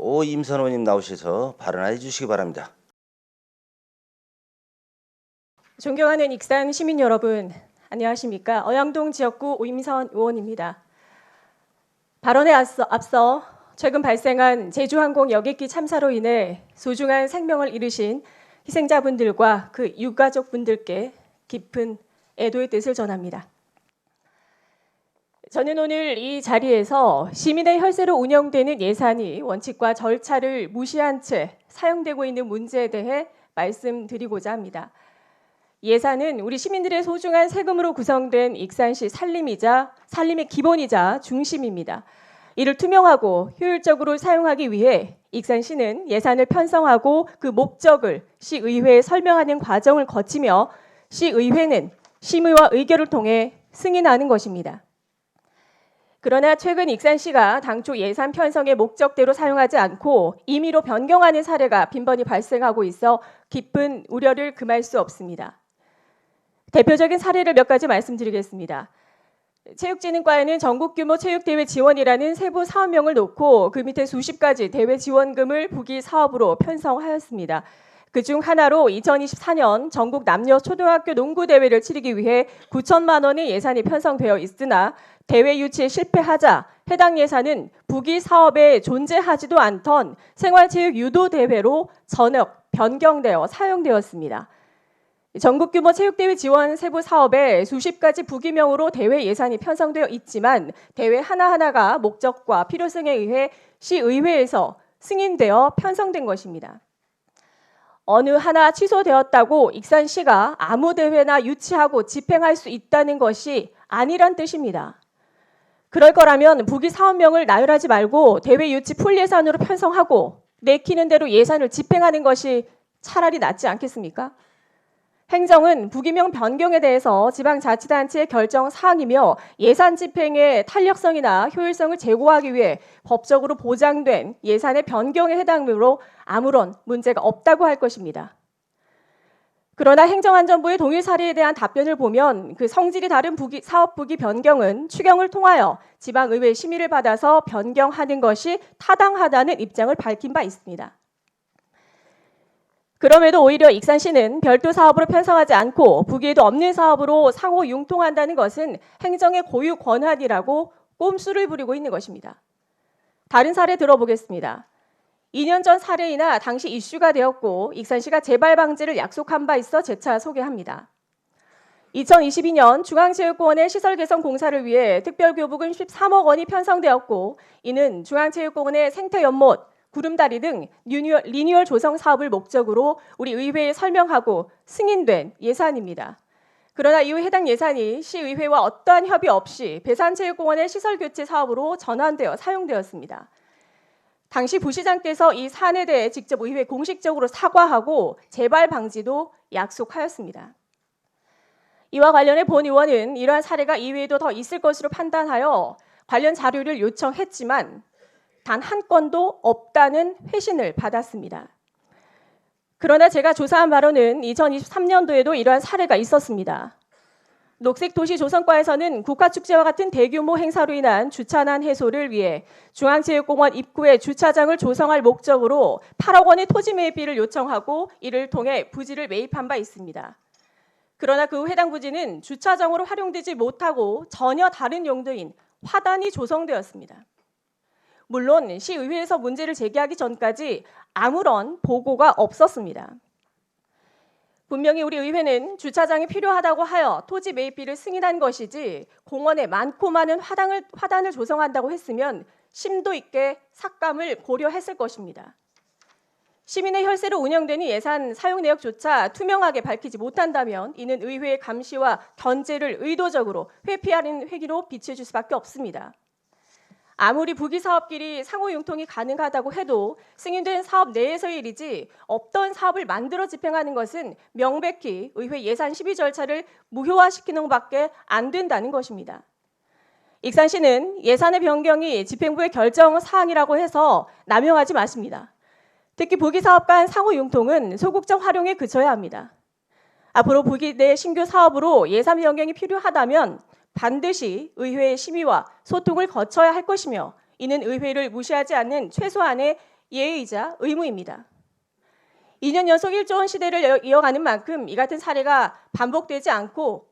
오임선 의원님 나오셔서 발언해 주시기 바랍니다. 존경하는 익산 시민 여러분, 안녕하십니까? 어양동 지역구 오임선 의원입니다. 발언에 앞서 최근 발생한 제주항공 여객기 참사로 인해 소중한 생명을 잃으신 희생자분들과 그 유가족분들께 깊은 애도의 뜻을 전합니다. 저는 오늘 이 자리에서 시민의 혈세로 운영되는 예산이 원칙과 절차를 무시한 채 사용되고 있는 문제에 대해 말씀드리고자 합니다. 예산은 우리 시민들의 소중한 세금으로 구성된 익산시 살림의 기본이자 중심입니다. 이를 투명하고 효율적으로 사용하기 위해 익산시는 예산을 편성하고 그 목적을 시의회에 설명하는 과정을 거치며 시의회는 심의와 의결을 통해 승인하는 것입니다. 그러나 최근 익산시가 당초 예산 편성의 목적대로 사용하지 않고 임의로 변경하는 사례가 빈번히 발생하고 있어 깊은 우려를 금할 수 없습니다. 대표적인 사례를 몇 가지 말씀드리겠습니다. 체육진흥과에는 전국규모 체육대회 지원이라는 세부 사업명을 놓고 그 밑에 수십 가지 대회 지원금을 부기 사업으로 편성하였습니다. 그중 하나로 2024년 전국 남녀 초등학교 농구대회를 치르기 위해 9천만 원의 예산이 편성되어 있으나 대회 유치에 실패하자 해당 예산은 부기 사업에 존재하지도 않던 생활체육 유도대회로 전액 변경되어 사용되었습니다. 전국규모 체육대회 지원 세부 사업에 수십 가지 부기명으로 대회 예산이 편성되어 있지만 대회 하나하나가 목적과 필요성에 의해 시의회에서 승인되어 편성된 것입니다. 어느 하나 취소되었다고 익산시가 아무 대회나 유치하고 집행할 수 있다는 것이 아니란 뜻입니다. 그럴 거라면 부기 사업명을 나열하지 말고 대회 유치 풀 예산으로 편성하고 내키는 대로 예산을 집행하는 것이 차라리 낫지 않겠습니까? 행정은 부기명 변경에 대해서 지방자치단체의 결정 사항이며 예산 집행의 탄력성이나 효율성을 제고하기 위해 법적으로 보장된 예산의 변경에 해당으로 아무런 문제가 없다고 할 것입니다. 그러나 행정안전부의 동일 사례에 대한 답변을 보면 그 성질이 다른 사업 부기 변경은 추경을 통하여 지방의회 심의를 받아서 변경하는 것이 타당하다는 입장을 밝힌 바 있습니다. 그럼에도 오히려 익산시는 별도 사업으로 편성하지 않고 부기에도 없는 사업으로 상호 융통한다는 것은 행정의 고유 권한이라고 꼼수를 부리고 있는 것입니다. 다른 사례 들어보겠습니다. 2년 전 사례이나 당시 이슈가 되었고 익산시가 재발 방지를 약속한 바 있어 재차 소개합니다. 2022년 중앙체육공원의 시설 개선 공사를 위해 특별교부금 13억 원이 편성되었고 이는 중앙체육공원의 생태연못, 구름다리 등 리뉴얼 조성 사업을 목적으로 우리 의회에 설명하고 승인된 예산입니다. 그러나 이후 해당 예산이 시의회와 어떠한 협의 없이 배산체육공원의 시설 교체 사업으로 전환되어 사용되었습니다. 당시 부시장께서 이 사안에 대해 직접 의회에 공식적으로 사과하고 재발 방지도 약속하였습니다. 이와 관련해 본 의원은 이러한 사례가 이외에도 더 있을 것으로 판단하여 관련 자료를 요청했지만 단 한 건도 없다는 회신을 받았습니다. 그러나 제가 조사한 바로는 2023년도에도 이러한 사례가 있었습니다. 녹색도시조성과에서는 국가축제와 같은 대규모 행사로 인한 주차난 해소를 위해 중앙체육공원 입구에 주차장을 조성할 목적으로 8억 원의 토지 매입비를 요청하고 이를 통해 부지를 매입한 바 있습니다. 그러나 그 후 해당 부지는 주차장으로 활용되지 못하고 전혀 다른 용도인 화단이 조성되었습니다. 물론 시의회에서 문제를 제기하기 전까지 아무런 보고가 없었습니다. 분명히 우리 의회는 주차장이 필요하다고 하여 토지 매입비를 승인한 것이지 공원에 많고 많은 화단을 조성한다고 했으면 심도 있게 삭감을 고려했을 것입니다. 시민의 혈세로 운영되는 예산 사용 내역조차 투명하게 밝히지 못한다면 이는 의회의 감시와 견제를 의도적으로 회피하는 회기로 비춰질 수밖에 없습니다. 아무리 부기 사업끼리 상호 융통이 가능하다고 해도 승인된 사업 내에서의 일이지 없던 사업을 만들어 집행하는 것은 명백히 의회 예산 심의 절차를 무효화시키는 것밖에 안 된다는 것입니다. 익산시는 예산의 변경이 집행부의 결정 사항이라고 해서 남용하지 마십니다. 특히 부기 사업 간 상호 융통은 소극적 활용에 그쳐야 합니다. 앞으로 부기 내 신규 사업으로 예산 변경이 필요하다면 반드시 의회의 심의와 소통을 거쳐야 할 것이며 이는 의회를 무시하지 않는 최소한의 예의이자 의무입니다. 2년 연속 1조 원 시대를 이어가는 만큼 이 같은 사례가 반복되지 않고